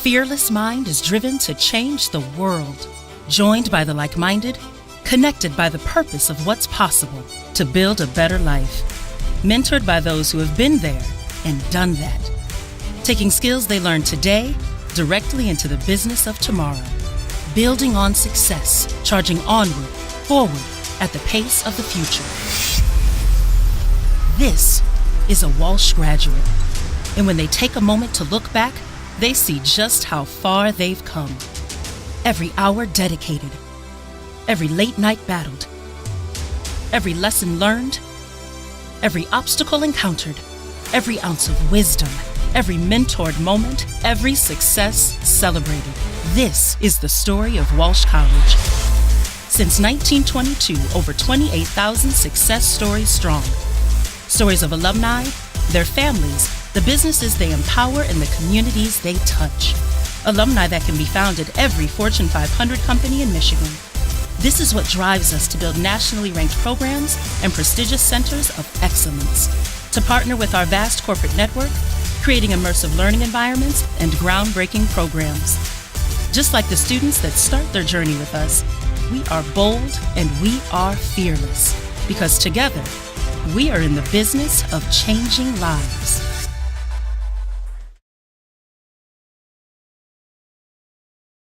fearless mind is driven to change the world. Joined by the like-minded, connected by the purpose of what's possible to build a better life. Mentored by those who have been there and done that. Taking skills they learned today directly into the business of tomorrow. Building on success, charging onward, forward, at the pace of the future. This is a Walsh graduate. And when they take a moment to look back, they see just how far they've come. Every hour dedicated, every late night battled, every lesson learned, every obstacle encountered, every ounce of wisdom, every mentored moment, every success celebrated. This is the story of Walsh College. Since 1922, over 28,000 success stories strong. Stories of alumni, their families, the businesses they empower, and the communities they touch. Alumni that can be found at every Fortune 500 company in Michigan. This is what drives us to build nationally ranked programs and prestigious centers of excellence. To partner with our vast corporate network, creating immersive learning environments and groundbreaking programs. Just like the students that start their journey with us, we are bold and we are fearless. Because together, we are in the business of changing lives.